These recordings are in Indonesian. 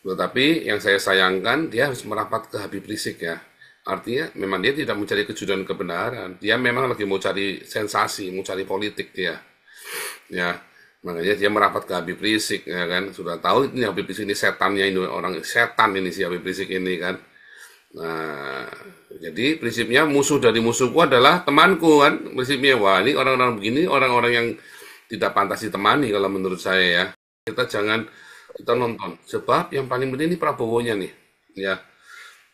Tetapi yang saya sayangkan dia harus merapat ke Habib Rizik ya. Artinya memang dia tidak mencari kejujuran kebenaran. Dia memang lagi mau cari sensasi, mau cari politik dia. Ya, makanya dia merapat ke Habib Rizik ya kan. Sudah tahu ini Habib Rizik ini setannya ini orang setan ini si Habib Rizik ini kan. Nah, jadi prinsipnya musuh dari musuhku adalah temanku kan. Prinsipnya wah ini orang-orang begini orang-orang yang tidak pantas ditemani kalau menurut saya ya. Kita jangan kita nonton. Sebab yang paling penting ini Prabowo-nya nih. Ya,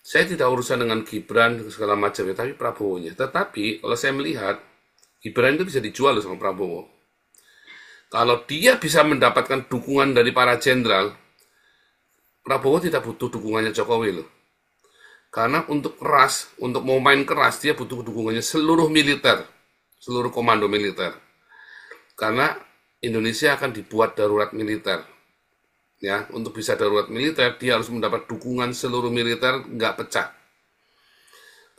saya tidak urusan dengan Gibran segala macam ya, tapi Prabowo-nya. Tetapi kalau saya melihat Gibran itu bisa dijual loh sama Prabowo. Kalau dia bisa mendapatkan dukungan dari para jenderal, Prabowo tidak butuh dukungannya Jokowi loh. Karena untuk keras, untuk mau main keras, dia butuh dukungannya seluruh militer, seluruh komando militer. Karena Indonesia akan dibuat darurat militer. Ya, untuk bisa darurat militer, dia harus mendapat dukungan seluruh militer, nggak pecah.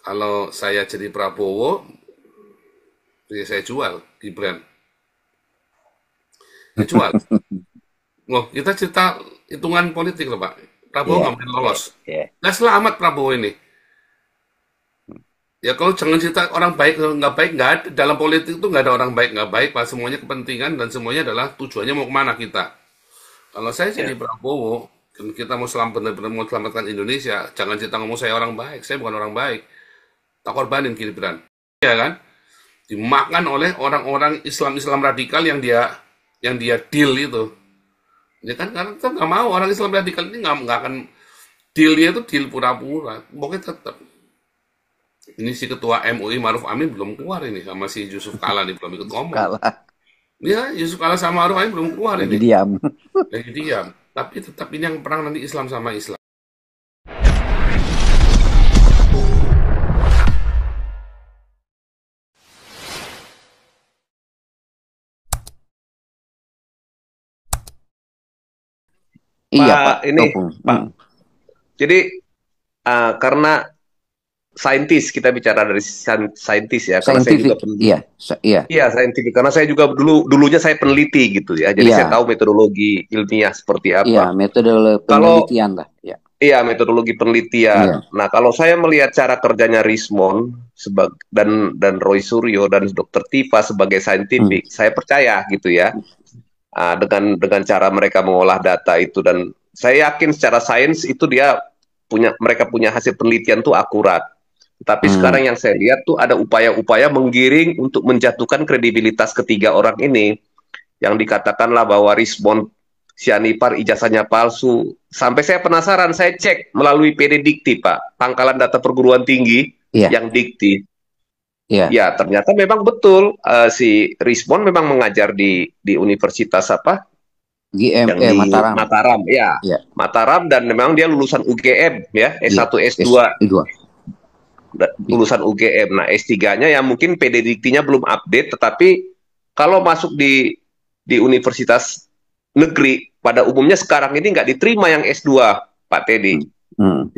Kalau saya jadi Prabowo, ya saya jual Gibran. Saya jual. Loh, kita cerita hitungan politik loh, Pak. Prabowo nggak mungkin lolos. Nggak selamat Prabowo ini. Ya kalau jangan cerita orang baik nggak baik, nggak ada. Dalam politik itu nggak ada orang baik nggak baik, Pak. Semuanya kepentingan dan semuanya adalah tujuannya mau kemana kita. Kalau saya jadi Prabowo, dan kita mau benar-benar mau selamatkan Indonesia, jangan cerita ngomong saya orang baik. Saya bukan orang baik. Tak korbanin Gibran. Ya kan? Dimakan oleh orang-orang Islam-Islam radikal yang dia deal itu. Ya kan karena kita nggak mau orang Islam radikal ini nggak akan dealnya itu deal pura-pura. Pokoknya tetap. Ini si ketua MUI Maruf Amin belum keluar ini sama si Yusuf Kala nih belum ikut ngomong. Kalah. Ya Yusuf Kala sama Maruf Amin belum keluar Lagi ini. diam. Lagi diam. Tapi tetap ini yang perang nanti Islam sama Islam. Iya Pak, Pak, ini Opung. Pak. Jadi karena saintis kita bicara dari saintis ya, karena saya juga Scientific, peneliti. iya, iya, Iya, saintifik karena saya juga dulunya saya peneliti gitu ya. Jadi saya iya, tahu metodologi ilmiah seperti iya, apa. metode Kalau penelitian lah, ya, iya metodologi penelitian. iya, Nah, kalau saya melihat cara kerjanya Rismond dan Roy Suryo dan Dr. Tifa sebagai saintifik, saya percaya gitu ya. Dengan cara mereka mengolah data itu dan saya yakin secara sains itu mereka punya hasil penelitian tuh akurat. Tapi sekarang yang saya lihat tuh ada upaya-upaya menggiring untuk menjatuhkan kredibilitas ketiga orang ini yang dikatakanlah bahwa Rismond Sianipar ijazahnya palsu. Sampai saya penasaran, saya cek melalui PD Dikti, Pak, pangkalan data perguruan tinggi iya, yang Dikti. iya, Ya, ternyata memang betul si Rismond memang mengajar di universitas apa? Yang di Mataram, Mataram, ya. iya, Mataram dan memang dia lulusan UGM ya, iya, S1 S2 S2, lulusan UGM. Nah, S3-nya ya mungkin PD Diktinya belum update, tetapi kalau masuk di universitas negeri pada umumnya sekarang ini nggak diterima yang S2, Pak Teddy.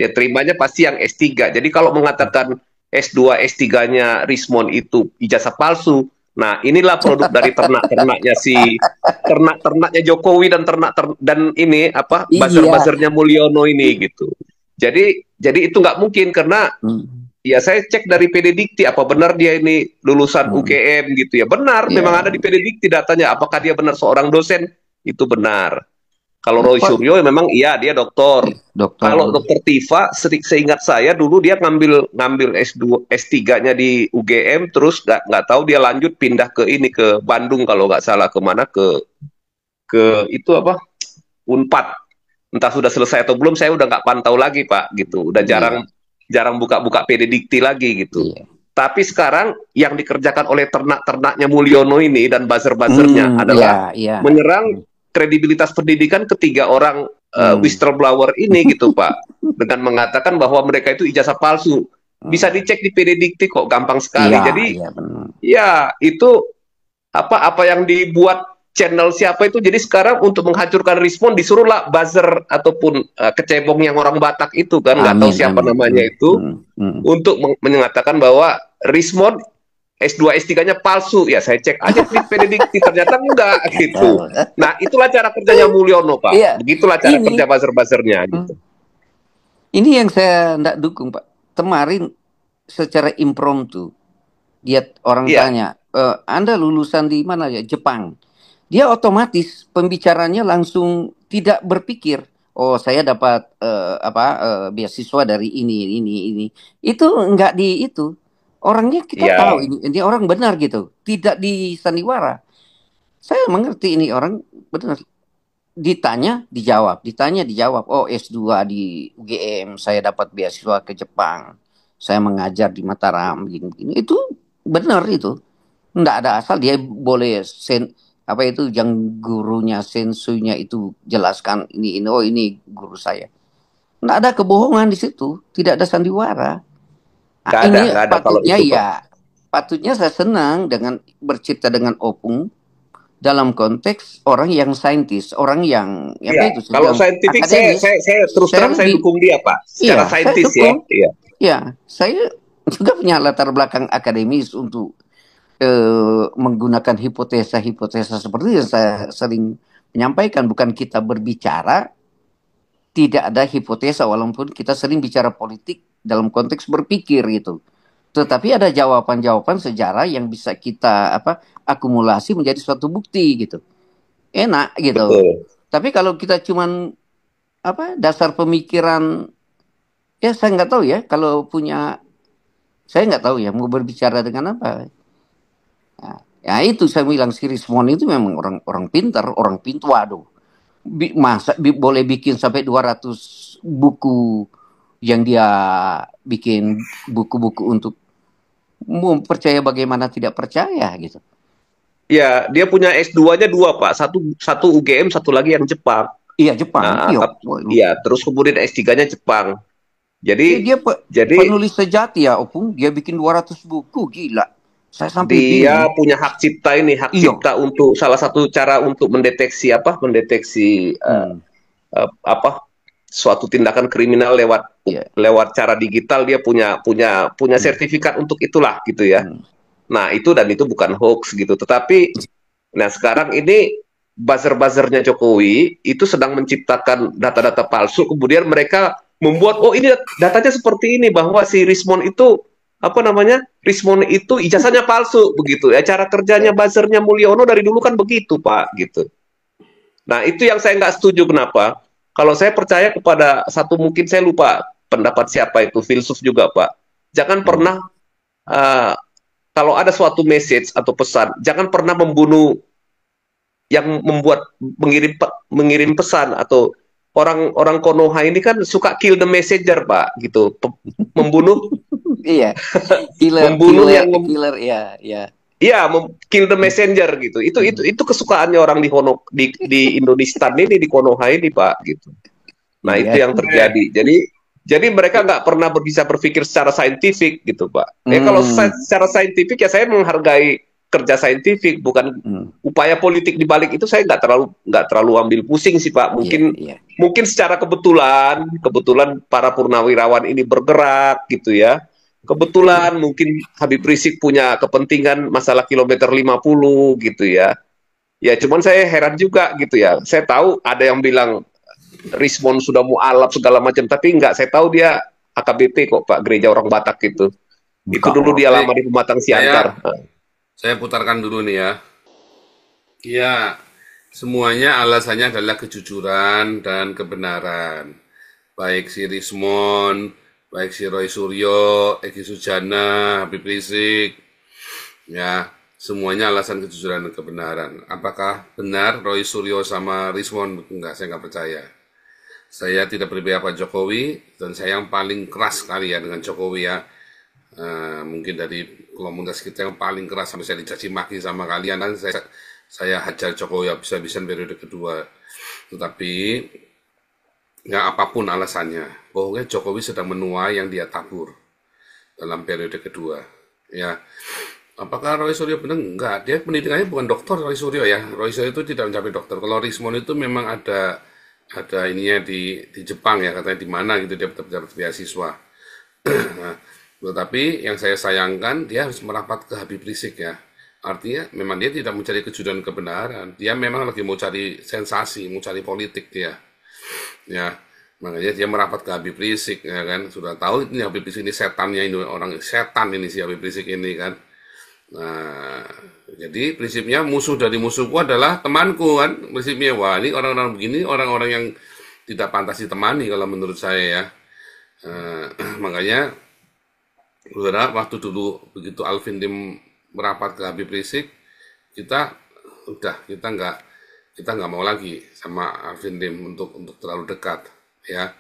Ya terimanya pasti yang S3. Jadi kalau mengatakan S2, S3-nya Rismond itu ijazah palsu, nah inilah produk dari ternak-ternaknya Jokowi dan dan ini apa iya, buzzer-buzzernya Mulyono ini gitu. Jadi itu nggak mungkin karena ya saya cek dari PD Dikti apa benar dia ini lulusan UGM gitu ya. Benar, iya. memang ada di PD Dikti datanya. Apakah dia benar seorang dosen? Itu benar. Kalau Roy Suryo memang iya dia doktor. Dokter, Kalau Dokter Tifa, seingat saya dulu dia ngambil S2, S3-nya di UGM, terus nggak tahu dia lanjut pindah ke Bandung kalau nggak salah kemana ke itu apa Unpad. Entah sudah selesai atau belum, saya udah nggak pantau lagi Pak gitu. Udah jarang buka PD Dikti lagi gitu. iya. Tapi sekarang yang dikerjakan oleh ternak-ternaknya Mulyono ini dan buzzer-buzzernya adalah iya. menyerang kredibilitas pendidikan ketiga orang whistleblower ini gitu Pak, dengan mengatakan bahwa mereka itu ijazah palsu. Bisa dicek di PD Dikti kok, gampang sekali. Iya, Jadi iya, benar. ya itu apa yang dibuat channel siapa itu. Jadi sekarang untuk menghancurkan Rismond disuruhlah buzzer ataupun kecebong yang orang Batak itu kan nggak tahu siapa namanya itu untuk mengatakan bahwa Rismond S2 S3-nya palsu. Ya saya cek aja di Benedikti, ternyata enggak gitu. Nah, itulah cara kerjanya Mulyono, Pak. Iya, Begitulah cara ini kerja buzzer-buzzernya gitu. ini yang saya tidak dukung, Pak. Kemarin secara impromptu dia orang Iya, tanya, Anda lulusan di mana ya? Jepang. Dia otomatis pembicaranya langsung tidak berpikir, oh saya dapat beasiswa dari ini. Itu enggak di itu. Orangnya kita tahu iya. ini orang benar gitu, tidak disandiwara. Saya mengerti ini orang benar. Ditanya dijawab. Oh S2 di UGM, saya dapat beasiswa ke Jepang. Saya mengajar di Mataram, begini-begini. Itu benar itu. Enggak ada asal dia boleh apa itu yang gurunya sensunya itu jelaskan ini oh ini guru saya. Enggak ada kebohongan di situ, tidak ada sandiwara. Nah, ini Nggak ada kalau patutnya itu, Pak. patutnya saya senang dengan bercerita dengan Opung dalam konteks orang yang saintis, orang yang Iya, apa itu kalau sedang saintifik akademis. saya terus Saya terang saya lebih, dukung dia, Pak. Secara iya, saya saintis ya. dukung. Iya. Ya, saya juga punya latar belakang akademis untuk menggunakan hipotesa-hipotesa seperti yang saya sering menyampaikan. Bukan kita berbicara tidak ada hipotesa, walaupun kita sering bicara politik dalam konteks berpikir gitu. Tetapi ada jawaban-jawaban sejarah yang bisa kita akumulasi menjadi suatu bukti gitu. Enak gitu. Betul. Tapi kalau kita cuman dasar pemikiran, ya saya nggak tahu ya. Kalau punya, saya nggak tahu ya mau berbicara dengan apa. Ya itu saya bilang si Rismon itu memang orang pintar, orang pintu. Waduh, boleh bikin sampai 200 buku yang dia bikin buku-buku untuk mempercaya bagaimana tidak percaya gitu. Ya, dia punya S2-nya dua, Pak. Satu UGM, satu lagi yang Jepang. Iya Jepang, Nah, iya. iya, terus kemudian S3-nya Jepang. Iya, Jadi dia jadi penulis sejati ya, Opung. Dia bikin 200 buku, gila. Saya sampai dia bingung. punya hak cipta ini, hak Iya. cipta untuk salah satu cara untuk mendeteksi apa suatu tindakan kriminal lewat Iya. lewat cara digital. Dia punya sertifikat untuk itulah gitu ya. Nah, itu bukan hoax gitu. Tetapi nah sekarang ini buzzer-buzzernya Jokowi itu sedang menciptakan data-data palsu, kemudian mereka membuat oh ini datanya seperti ini bahwa si Rismon itu apa namanya? Rismon itu ijazahnya palsu begitu ya. Cara kerjanya buzzernya Mulyono dari dulu kan begitu, Pak, gitu. Nah, itu yang saya nggak setuju. Kenapa? Kalau saya percaya kepada satu, mungkin saya lupa pendapat siapa itu, filsuf juga, Pak. Jangan pernah uh, kalau ada suatu message atau pesan, jangan pernah membunuh yang mengirim pesan. Atau orang Konoha ini kan suka kill the messenger, Pak, gitu. Membunuh Iya. membunuh yang killer ya, ya. iya, kill the messenger gitu. Itu kesukaannya orang di Indonesia ini, di Konoha ini, Pak, gitu. Nah, Iya. itu yang terjadi. Jadi mereka nggak pernah bisa berpikir secara saintifik gitu, Pak. Kalau secara saintifik ya saya menghargai kerja saintifik, bukan upaya politik di balik itu. Saya nggak terlalu ambil pusing sih, Pak. Mungkin secara kebetulan para purnawirawan ini bergerak gitu ya. Kebetulan mungkin Habib Rizik punya kepentingan masalah kilometer 50 gitu ya. Ya cuman saya heran juga gitu ya. Saya tahu ada yang bilang Rismon sudah mualaf segala macam, tapi enggak, saya tahu dia AKBP kok, Pak, gereja orang Batak itu. Itu dulu dia lama di Pematang Siantar. Saya putarkan dulu nih ya. Ya, semuanya alasannya adalah kejujuran dan kebenaran. Baik si Rismon, baik si Roy Suryo, Egy Sujana, Habib Rizik, ya semuanya alasan kejujuran dan kebenaran. Apakah benar Roy Suryo sama Rismon? Enggak, saya nggak percaya. Saya tidak berbeda Pak Jokowi, dan saya yang paling keras sekali ya dengan Jokowi ya. Mungkin dari komunitas kita yang paling keras, sampai saya dicaci maki sama kalian, dan saya hajar Jokowi habis-habisan periode kedua. Tetapi nggak apapun alasannya, pokoknya Jokowi sedang menuai yang dia tabur dalam periode kedua. Ya, apakah Roy Suryo benar? Enggak, dia pendidikannya bukan dokter. Roy Suryo ya, Roy Suryo itu tidak mencapai dokter. Kalau Rismon itu memang ada ininya di Jepang ya, katanya di mana gitu dia dapat beasiswa. Nah, Tetapi yang saya sayangkan dia harus merapat ke Habib Rizik ya. Artinya memang dia tidak mencari kejujuran kebenaran. Dia memang lagi mau cari sensasi, mau cari politik dia. Ya, makanya dia merapat ke Habib Rizik ya kan. Sudah tahu ini Habib Rizik ini setannya ini orang setan ini si Habib Rizik ini kan. Nah, jadi prinsipnya musuh dari musuhku adalah temanku kan. Prinsipnya wah ini orang-orang begini orang-orang yang tidak pantas ditemani kalau menurut saya ya. Makanya saudara waktu dulu begitu Alvin Lim merapat ke Habib Rizik, kita kita nggak mau lagi sama Alvin Lim untuk terlalu dekat ya.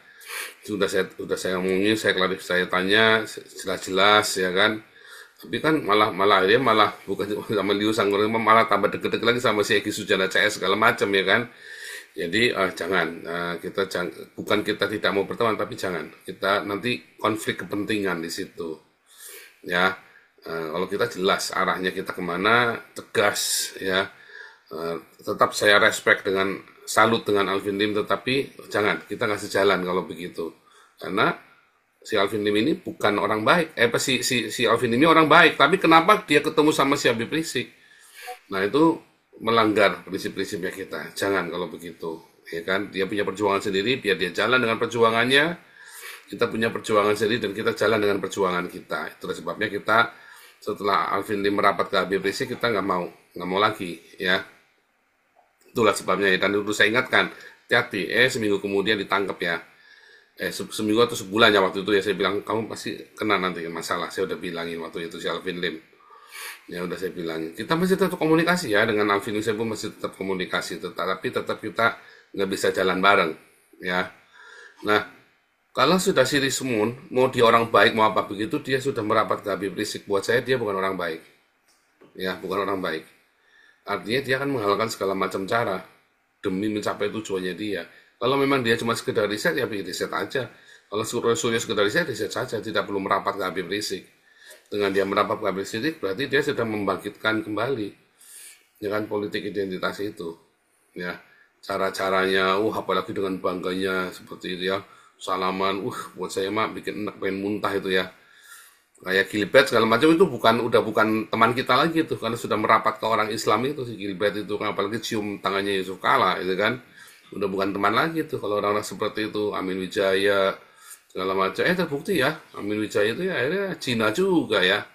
Sudah saya ngomongin, saya tanya jelas-jelas ya kan. Tapi kan malah dia malah bukan sama Liu Sangguring malah tambah deket-deket lagi sama si Egy Sujana CS segala macam ya kan. Jadi jangan bukan kita tidak mau berteman tapi jangan kita nanti konflik kepentingan di situ ya. Kalau kita jelas arahnya kita kemana tegas ya. Tetap saya respect dengan salut dengan Alvin Lim tetapi jangan kita nggak sejalan kalau begitu karena si Alvin Lim ini bukan orang baik. Si Alvin Lim ini orang baik, tapi kenapa dia ketemu sama si Habib Rizik? Nah, itu melanggar prinsip-prinsipnya kita. Jangan kalau begitu. Ya kan? Dia punya perjuangan sendiri, biar dia jalan dengan perjuangannya. Kita punya perjuangan sendiri dan kita jalan dengan perjuangan kita. Itu sebabnya kita setelah Alvin Lim merapat ke Habib Rizik kita nggak mau lagi ya. Itulah sebabnya ya. Dan dulu saya ingatkan, hati-hati, seminggu kemudian ditangkap ya. Seminggu atau sebulan ya waktu itu ya saya bilang kamu pasti kena nanti masalah. Saya udah bilangin waktu itu si Alvin Lim. Ya udah saya bilangin. Kita masih tetap komunikasi ya dengan Alvin Lim, saya pun masih tetap komunikasi, tapi tetap kita nggak bisa jalan bareng ya. Nah, kalau sudah si Rismon mau dia orang baik mau apa begitu dia sudah merapat ke Habib Rizik. Buat saya dia bukan orang baik. Ya, bukan orang baik. Artinya dia akan menghalalkan segala macam cara demi mencapai tujuannya dia. Kalau memang dia cuma sekedar riset, ya riset aja. Kalau Suryo sekedar riset saja, tidak perlu merapat ke Habib Rizik. Dengan dia merapat ke Habib Rizik, berarti dia sudah membangkitkan kembali, ya kan, politik identitas itu. Ya, cara-caranya, apalagi dengan bangganya seperti itu ya, salaman, buat saya mah bikin enak, pengen muntah itu ya. Kayak Gilbert segala macam itu udah bukan teman kita lagi itu, karena sudah merapat ke orang Islam itu si Gilbert itu, apalagi cium tangannya Yusuf Kala, itu kan. Udah bukan teman lagi tuh kalau orang-orang seperti itu. Amin Wijaya segala macam terbukti ya Amin Wijaya itu ya akhirnya Cina juga ya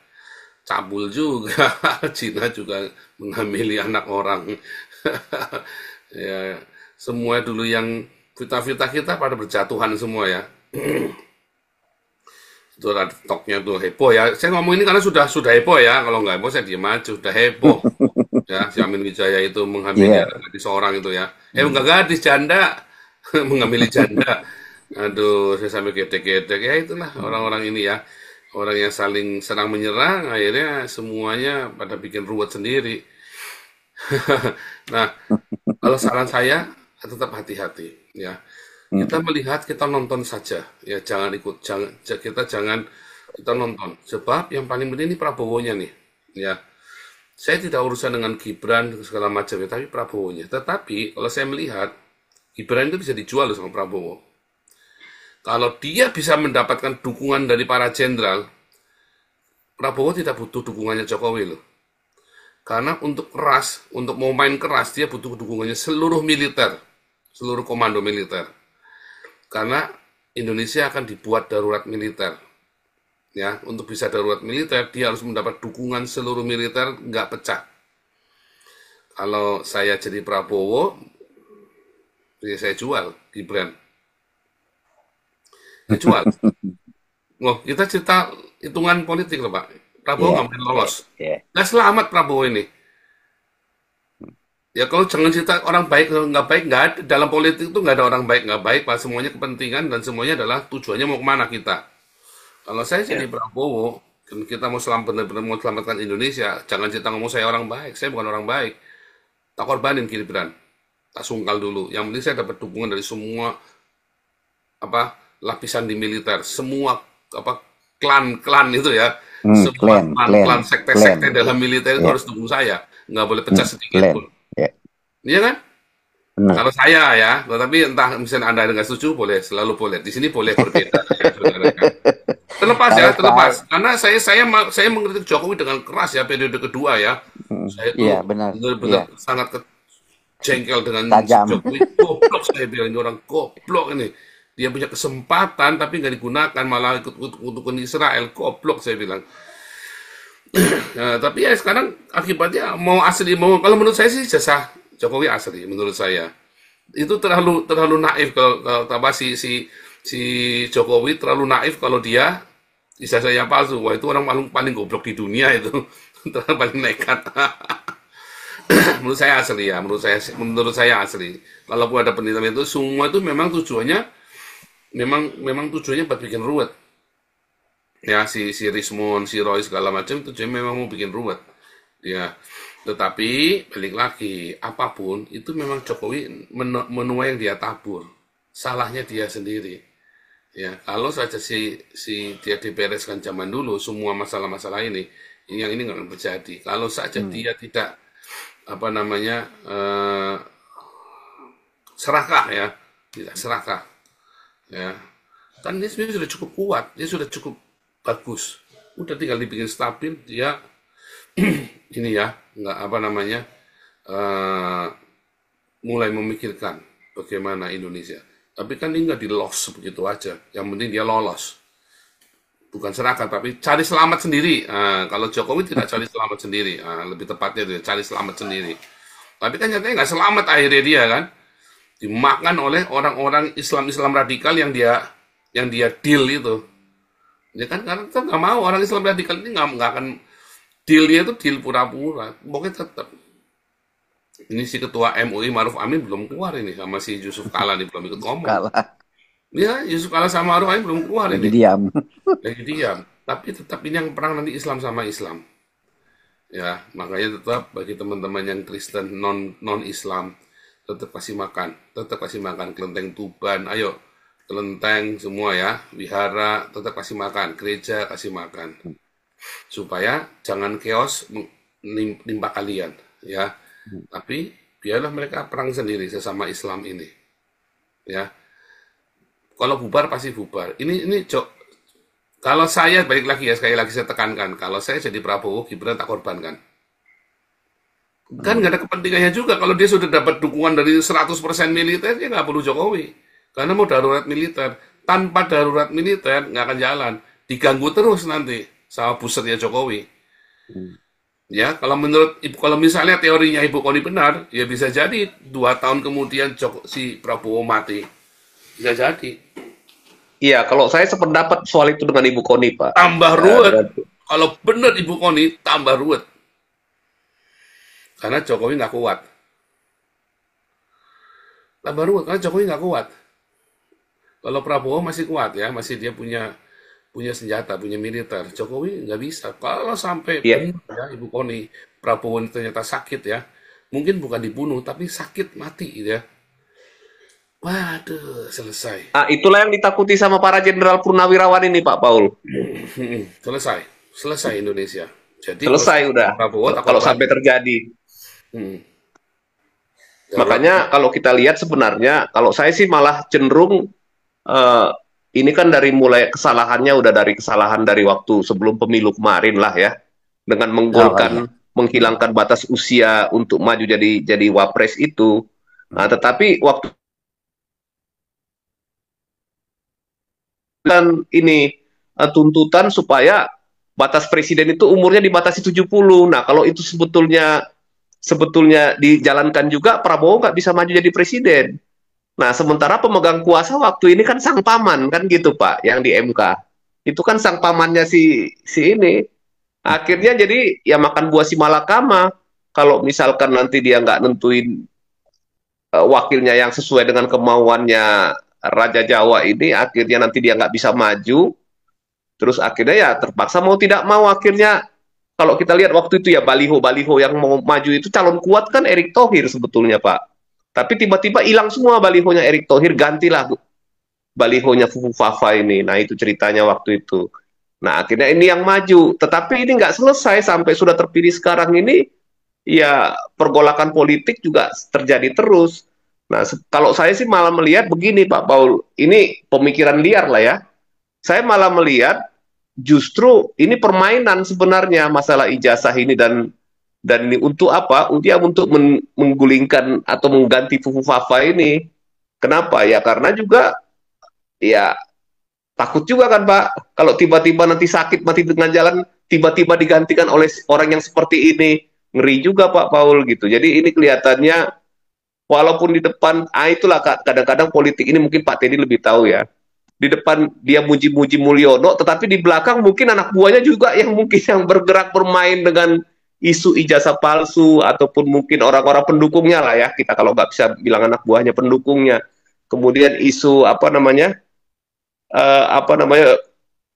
cabul juga Cina juga menghamili anak orang ya semua dulu yang fitnah-fitnah kita pada berjatuhan semua ya. Itu ada TikToknya tuh heboh ya. Saya ngomong ini karena sudah heboh ya. Kalau nggak heboh saya diem aja. Sudah heboh ya si Amin Wijaya itu menghamili gadis seorang itu ya. Enggak gadis janda menghamili janda. Aduh, saya sampai gedek-gedek ya itulah orang-orang ini ya. Orang yang saling serang menyerang akhirnya semuanya pada bikin ruwet sendiri. Nah, kalau saran saya tetap hati-hati ya. Kita melihat, kita nonton saja ya, kita nonton. Sebab yang paling penting ini Prabowo-nya nih ya. Saya tidak urusan dengan Gibran segala macam ya, tapi Prabowo-nya. Tetapi kalau saya melihat Gibran itu bisa dijual loh sama Prabowo. Kalau dia bisa mendapatkan dukungan dari para jenderal, Prabowo tidak butuh dukungannya Jokowi loh. Karena untuk mau main keras, dia butuh dukungannya seluruh militer, seluruh komando militer. Karena Indonesia akan dibuat darurat militer. Ya, untuk bisa darurat militer, dia harus mendapat dukungan seluruh militer, nggak pecah. Kalau saya jadi Prabowo, ya saya jual Gibran. Dijual. Loh, kita cerita hitungan politik loh Pak. Prabowo nggak mungkin lolos. Nggak selamat Prabowo ini. Ya kalau jangan cerita orang baik nggak baik, nggak ada. Dalam politik itu nggak ada orang baik nggak baik, Pak. Semuanya kepentingan dan semuanya adalah tujuannya mau kemana kita. Kalau saya jadi Prabowo, kita mau benar-benar mau selamatkan Indonesia, jangan cerita ngomong saya orang baik. Saya bukan orang baik. Tak korbanin Gibran. Tak sungkal dulu. Yang penting saya dapat dukungan dari semua lapisan di militer, semua klan itu ya, semua klan sekte-sekte dalam militer itu harus dukung saya, nggak boleh pecah sedikit pun. Iya kan? Kalau saya ya, tetapi entah misalnya Anda nggak setuju, selalu boleh. Di sini boleh berbeda. Terlepas ya, Kalau terlepas. saya, Karena saya mengkritik Jokowi dengan keras ya periode kedua ya. Saya iya itu benar, iya benar-benar sangat jengkel dengan si tajam. Jokowi. Goblok saya bilang ini orang goblok ini. Dia punya kesempatan tapi nggak digunakan, malah ikut kutukan Israel. Goblok saya bilang. Nah, tapi ya sekarang akibatnya mau asli mau, kalau menurut saya sih jasa Jokowi asli menurut saya. Itu terlalu terlalu naif kalau tambah si Jokowi terlalu naif kalau dia ijazahnya palsu. Wah, itu orang paling paling goblok di dunia itu. Terlalu paling nekat. Menurut saya asli ya, menurut saya asli. Kalaupun ada penelitian itu semua itu memang tujuannya memang tujuannya buat bikin ruwet. Ya si Rismon, si Roy segala macam tujuannya memang mau bikin ruwet. Ya, tetapi balik lagi, apapun itu memang Jokowi menuai yang dia tabur. Salahnya dia sendiri. Ya, kalau saja si dia dibereskan zaman dulu semua masalah-masalah ini, yang ini nggak akan terjadi. Kalau saja dia tidak apa namanya serakah ya, tidak serakah ya. Kan dia sebenarnya sudah cukup kuat, dia sudah cukup bagus. Udah tinggal dibikin stabil, dia ini ya, nggak apa namanya eh, mulai memikirkan bagaimana Indonesia. Tapi kan ini nggak di loss begitu aja. Yang penting dia lolos. Bukan serakah, tapi cari selamat sendiri. Kalau Jokowi tidak cari selamat sendiri, lebih tepatnya dia cari selamat sendiri. Tapi kan nyatanya nggak selamat akhirnya dia kan. Dimakan oleh orang-orang Islam-Islam radikal yang dia deal itu. Ya kan, karena tetap nggak mau orang Islam radikal ini nggak akan deal, dia itu deal pura-pura. Pokoknya tetap. Ini si ketua MUI Maruf Amin belum keluar ini sama si Yusuf Kala nih belum ikut ngomong. Kalah, Ya, Yusuf Kala sama Maruf Amin belum keluar lagi ini. diam. Lagi diam. Tapi tetap ini yang perang nanti Islam sama Islam. Ya, makanya tetap bagi teman-teman yang Kristen non Islam tetap kasih makan kelenteng Tuban, ayo kelenteng semua ya, wihara tetap kasih makan, gereja kasih makan, supaya jangan chaos menimpa kalian ya. Tapi biarlah mereka perang sendiri sesama Islam ini ya. Kalau bubar pasti bubar. Ini kalau saya balik lagi ya, sekali lagi saya tekankan, kalau saya jadi Prabowo, Gibran tak korbankan. Kan nggak ada kepentingannya juga kalau dia sudah dapat dukungan dari 100% militer, dia nggak perlu Jokowi. Karena mau darurat militer. Tanpa darurat militer nggak akan jalan. Diganggu terus nanti sama busetnya Jokowi. Ya, kalau misalnya teorinya Ibu Koni benar, ya bisa jadi 2 tahun kemudian si Prabowo mati. Bisa jadi. Iya, kalau saya sependapat soal itu dengan Ibu Koni, Pak. Tambah ruwet. Kalau benar Ibu Koni, tambah ruwet. Karena Jokowi nggak kuat. Tambah ruwet karena Jokowi nggak kuat. Kalau Prabowo masih kuat ya, masih dia punya senjata, punya militer. Jokowi nggak bisa. Kalau sampai Iya. benar ya Ibu Koni, Prabowo ini ternyata sakit ya, mungkin bukan dibunuh tapi sakit mati gitu ya. Waduh, selesai. Itulah yang ditakuti sama para jenderal purnawirawan ini, Pak Paul. Selesai Indonesia. Jadi Selesai udah. Prabowo tak Kalau korban. sampai terjadi. Hmm. Makanya kalau kita lihat sebenarnya, kalau saya sih malah cenderung ini kan dari mulai kesalahannya udah dari kesalahan dari waktu sebelum pemilu kemarin lah ya, dengan menggolkan, menghilangkan batas usia untuk maju jadi wapres itu. Nah, tetapi waktu dan ini tuntutan supaya batas presiden itu umurnya dibatasi 70. Nah, kalau itu sebetulnya dijalankan juga, Prabowo nggak bisa maju jadi presiden. Nah, sementara pemegang kuasa waktu ini kan sang paman, kan gitu Pak, yang di MK. Itu kan sang pamannya si ini. Akhirnya jadi ya makan buah si malakama. Kalau misalkan nanti dia nggak nentuin wakilnya yang sesuai dengan kemauannya Raja Jawa ini, akhirnya nanti dia nggak bisa maju. Terus akhirnya ya terpaksa mau tidak mau, akhirnya kalau kita lihat waktu itu ya baliho-baliho yang mau maju itu calon kuat kan Erick Thohir sebetulnya Pak. Tapi tiba-tiba hilang semua balihonya Erick Thohir, gantilah balihonya Fufu Fafa ini. Nah itu ceritanya waktu itu. Nah akhirnya ini yang maju. Tetapi ini nggak selesai sampai sudah terpilih sekarang ini. Ya pergolakan politik juga terjadi terus. Nah kalau saya sih malah melihat begini Pak Paul. Ini pemikiran liar lah ya. Saya malah melihat justru ini permainan sebenarnya masalah ijazah ini, dan ini untuk apa? Dia untuk menggulingkan atau mengganti Fufu Fafa ini. Kenapa? Ya karena juga ya takut juga kan Pak, kalau tiba-tiba nanti sakit mati tengah jalan, tiba-tiba digantikan oleh orang yang seperti ini, ngeri juga Pak Paul gitu. Jadi ini kelihatannya, walaupun di depan, itulah kadang-kadang politik ini mungkin Pak Teddy lebih tahu ya. Di depan dia muji-muji Mulyono, tetapi di belakang mungkin anak buahnya juga yang mungkin yang bergerak bermain dengan isu ijazah palsu, ataupun mungkin orang-orang pendukungnya lah ya, kita kalau nggak bisa bilang anak buahnya, pendukungnya. Kemudian isu apa namanya,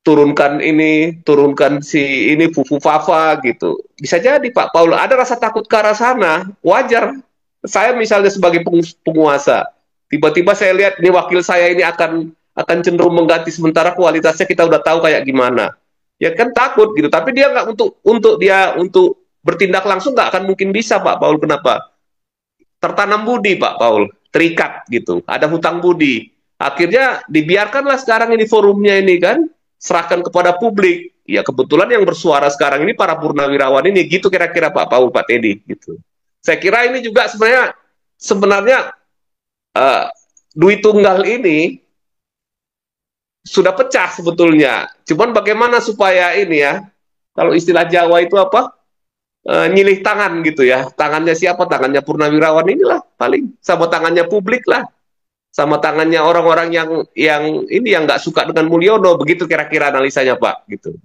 turunkan ini, turunkan si ini Fufu Fafa gitu. Bisa jadi Pak Paul ada rasa takut ke arah sana, wajar. Saya misalnya sebagai penguasa, tiba-tiba saya lihat ini wakil saya ini akan cenderung mengganti, sementara kualitasnya kita udah tahu kayak gimana. Ya kan takut gitu, tapi dia nggak untuk bertindak langsung, nggak akan mungkin bisa Pak Paul. Kenapa? Tertanam budi Pak Paul, terikat gitu, ada hutang budi. Akhirnya dibiarkanlah sekarang ini forumnya ini kan, serahkan kepada publik. Ya kebetulan yang bersuara sekarang ini para purnawirawan ini, gitu kira-kira Pak Paul, Pak Teddy gitu. Saya kira ini juga sebenarnya uh, duit tunggal ini sudah pecah sebetulnya. Cuman bagaimana supaya ini ya, kalau istilah Jawa itu apa? Nyilih tangan gitu ya. Tangannya siapa? Tangannya purnawirawan inilah paling, sama tangannya publik lah, sama tangannya orang-orang yang ini yang nggak suka dengan Mulyono, begitu kira-kira analisanya Pak gitu.